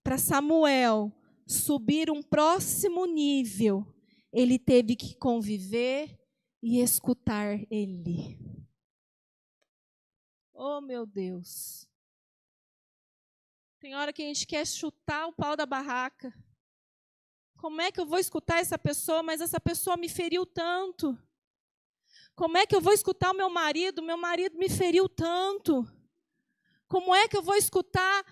Para Samuel subir um próximo nível, ele teve que conviver e escutar Eli. Oh, meu Deus. Tem hora que a gente quer chutar o pau da barraca. Como é que eu vou escutar essa pessoa, mas essa pessoa me feriu tanto? Como é que eu vou escutar o meu marido? Meu marido me feriu tanto. Como é que eu vou escutar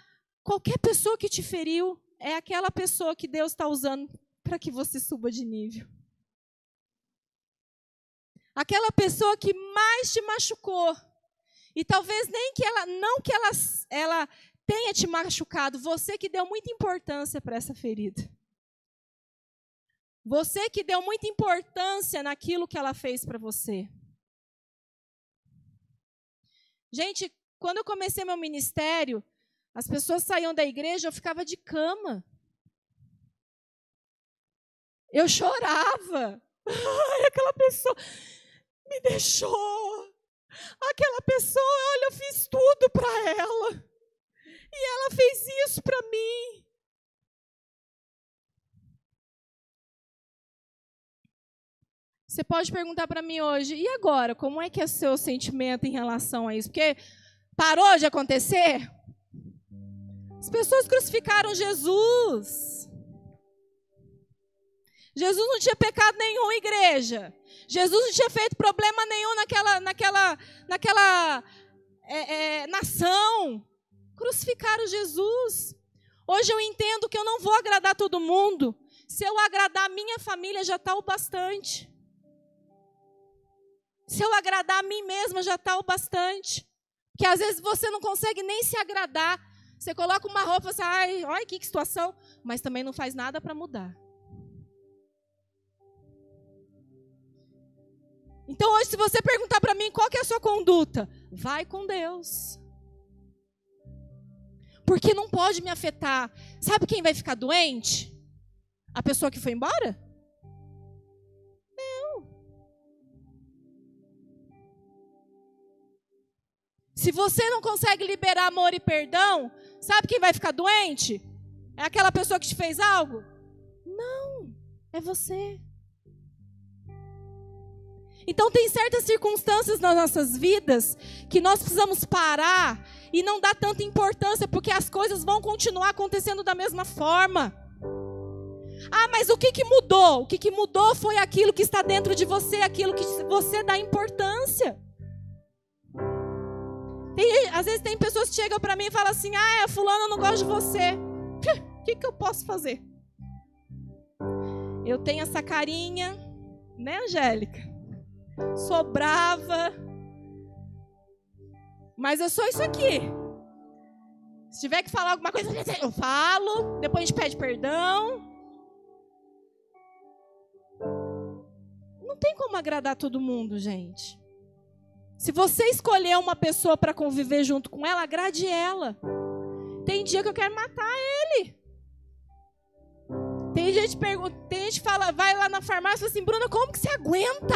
qualquer pessoa que te feriu? É aquela pessoa que Deus está usando para que você suba de nível. Aquela pessoa que mais te machucou. E talvez nem que ela tenha te machucado, você que deu muita importância para essa ferida. Você que deu muita importância naquilo que ela fez para você. Gente, quando eu comecei meu ministério, as pessoas saíam da igreja, eu ficava de cama. Eu chorava. Ai, aquela pessoa me deixou. Aquela pessoa, olha, eu fiz tudo para ela. E ela fez isso para mim. Você pode perguntar para mim hoje, e agora? Como é que é o seu sentimento em relação a isso? Porque parou de acontecer? As pessoas crucificaram Jesus. Jesus não tinha pecado nenhum, igreja. Jesus não tinha feito problema nenhum naquela nação. Crucificaram Jesus. Hoje eu entendo que eu não vou agradar todo mundo. Se eu agradar a minha família, já está o bastante. Se eu agradar a mim mesma, já está o bastante. Porque às vezes você não consegue nem se agradar. Você coloca uma roupa e fala assim, ai, olha que situação. Mas também não faz nada para mudar. Então hoje, se você perguntar para mim qual que é a sua conduta, vai com Deus. Porque não pode me afetar. Sabe quem vai ficar doente? A pessoa que foi embora? Não. Se você não consegue liberar amor e perdão, sabe quem vai ficar doente? É aquela pessoa que te fez algo? Não, é você. Então tem certas circunstâncias nas nossas vidas que nós precisamos parar e não dar tanta importância, porque as coisas vão continuar acontecendo da mesma forma. Ah, mas o que mudou? O que mudou foi aquilo que está dentro de você, aquilo que você dá importância. Às vezes tem pessoas que chegam para mim e falam assim, fulano, eu não gosto de você. O que eu posso fazer? Eu tenho essa carinha, né, Angélica? Sou brava, mas eu sou isso aqui. Se tiver que falar alguma coisa, eu falo, depois a gente pede perdão. Não tem como agradar todo mundo, gente. Se você escolher uma pessoa para conviver junto com ela, agrade ela. Tem dia que eu quero matar ele. Tem gente que fala, vai lá na farmácia e fala assim, Bruna, como que você aguenta?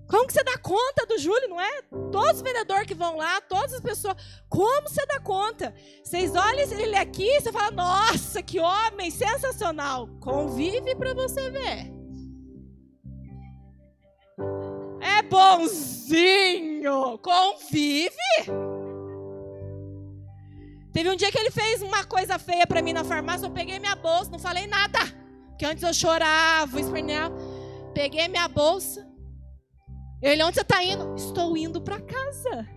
Como que você dá conta do Júlio, não é? Todos os vendedores que vão lá, todas as pessoas. Como você dá conta? Vocês olham ele aqui e você fala, nossa, que homem sensacional. Convive para você ver. É bonzinho. Convive. Teve um dia que ele fez uma coisa feia para mim na farmácia, eu peguei minha bolsa, não falei nada. Porque antes eu chorava, esperneava. Peguei minha bolsa. Ele, onde você está indo? Estou indo para casa.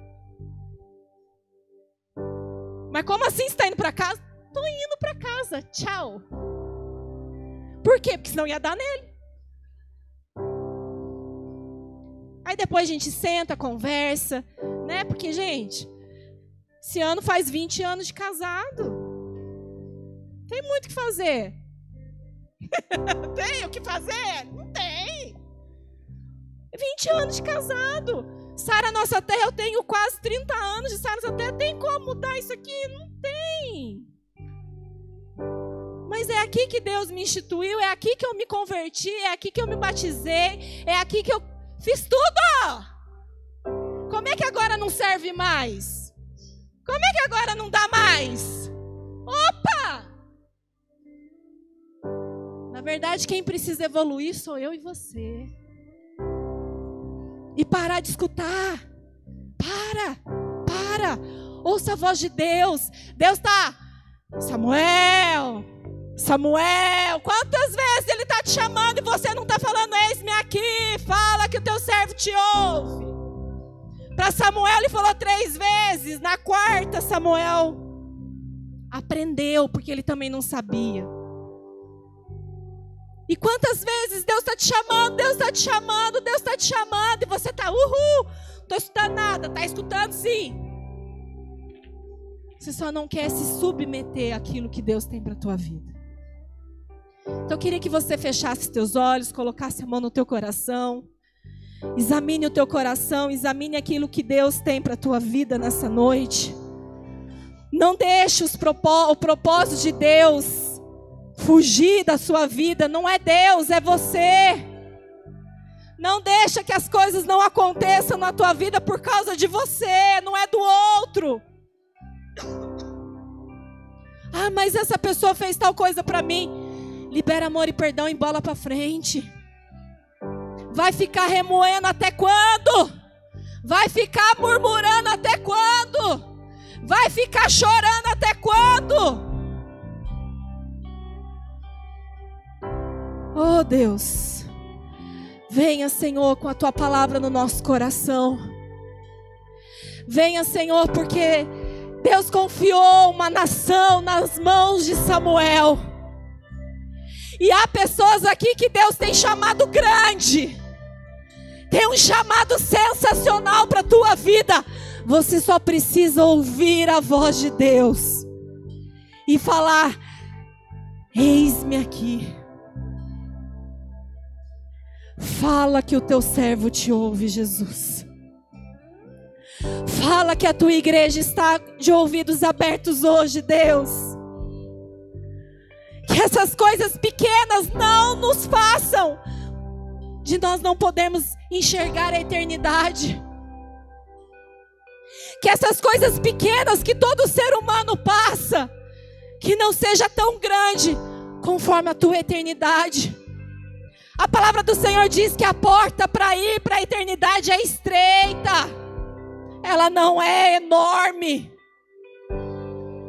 Mas como assim você está indo para casa? Estou indo para casa, tchau. Por quê? Porque senão ia dar nele. Aí depois a gente senta, conversa, né? Porque, gente, esse ano faz 20 anos de casado. Tem muito o que fazer. Tem o que fazer? Não tem. 20 anos de casado. Sara Nossa Terra, eu tenho quase 30 anos de Sara Nossa Terra. Tem como mudar isso aqui? Não tem. Mas é aqui que Deus me instituiu, é aqui que eu me converti, é aqui que eu me batizei, é aqui que eu fiz tudo. Como é que agora não serve mais? Como é que agora não dá mais? Opa! Na verdade, quem precisa evoluir sou eu e você. E parar de escutar. Para. Ouça a voz de Deus. Deus está... Samuel. Quantas vezes Ele está te chamando e você não está falando, eis-me aqui. Fala que o teu servo te ouve. Para Samuel Ele falou 3 vezes. Na 4ª Samuel aprendeu, porque ele também não sabia. E quantas vezes Deus está te chamando, e você está, estou escutando nada. Está escutando sim. Você só não quer se submeter àquilo que Deus tem para a tua vida. Então eu queria que você fechasse os teus olhos, colocasse a mão no teu coração. Examine o teu coração, examine aquilo que Deus tem para a tua vida nessa noite. Não deixe o propósito de Deus fugir da sua vida. Não é Deus, é você. Não deixa que as coisas não aconteçam na tua vida por causa de você, não é do outro. Ah, mas essa pessoa fez tal coisa para mim. Libera amor e perdão e bola para frente. Vai ficar remoendo até quando? Vai ficar murmurando até quando? Vai ficar chorando até quando? Oh Deus, venha Senhor com a tua palavra no nosso coração. Venha Senhor, porque Deus confiou uma nação nas mãos de Samuel. E há pessoas aqui que Deus tem chamado grande. Tem um chamado sensacional para a tua vida. Você só precisa ouvir a voz de Deus e falar: eis-me aqui. Fala que o teu servo te ouve, Jesus. Fala que a tua igreja está de ouvidos abertos hoje, Deus. Que essas coisas pequenas não nos façam de nós não podermos enxergar a eternidade. Que essas coisas pequenas que todo ser humano passa, que não seja tão grande conforme a tua eternidade. A palavra do Senhor diz que a porta para ir para a eternidade é estreita. Ela não é enorme.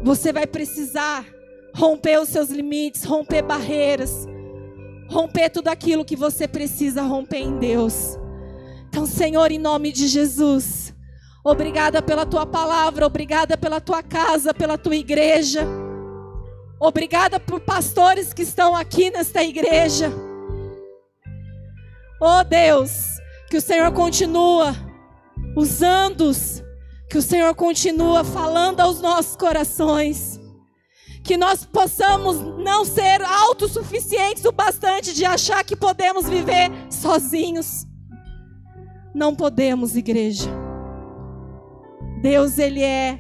Você vai precisar romper os seus limites, romper barreiras, romper tudo aquilo que você precisa romper em Deus. Então, Senhor, em nome de Jesus, obrigada pela tua palavra, obrigada pela tua casa, pela tua igreja. Obrigada por pastores que estão aqui nesta igreja. Oh Deus, que o Senhor continua usando-os, que o Senhor continua falando aos nossos corações, que nós possamos não ser autossuficientes o bastante de achar que podemos viver sozinhos. Não podemos, igreja. Deus, Ele é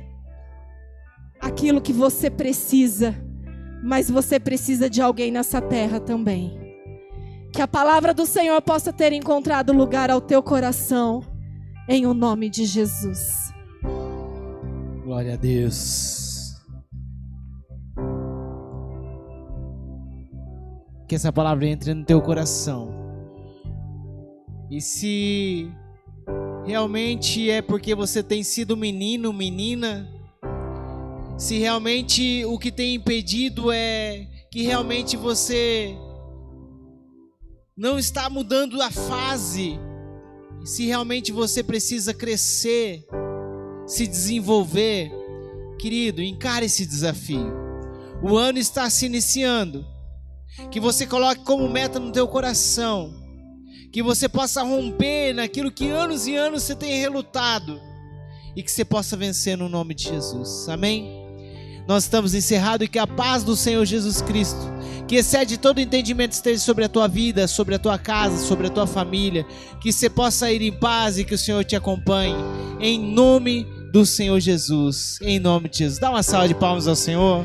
aquilo que você precisa, mas você precisa de alguém nessa terra também. Que a palavra do Senhor possa ter encontrado lugar ao teu coração, em o nome de Jesus. Glória a Deus. Que essa palavra entre no teu coração. E se realmente é porque você tem sido menino, menina, se realmente o que tem impedido é que realmente você não está mudando a fase, se realmente você precisa crescer, se desenvolver, querido, encare esse desafio. O ano está se iniciando. Que você coloque como meta no teu coração, que você possa romper naquilo que anos e anos você tem relutado, e que você possa vencer no nome de Jesus. Amém? Nós estamos encerrados, e que a paz do Senhor Jesus Cristo, que excede todo entendimento, esteja sobre a tua vida, sobre a tua casa, sobre a tua família. Que você possa ir em paz e que o Senhor te acompanhe, em nome do Senhor Jesus. Em nome de Jesus. Dá uma salva de palmas ao Senhor.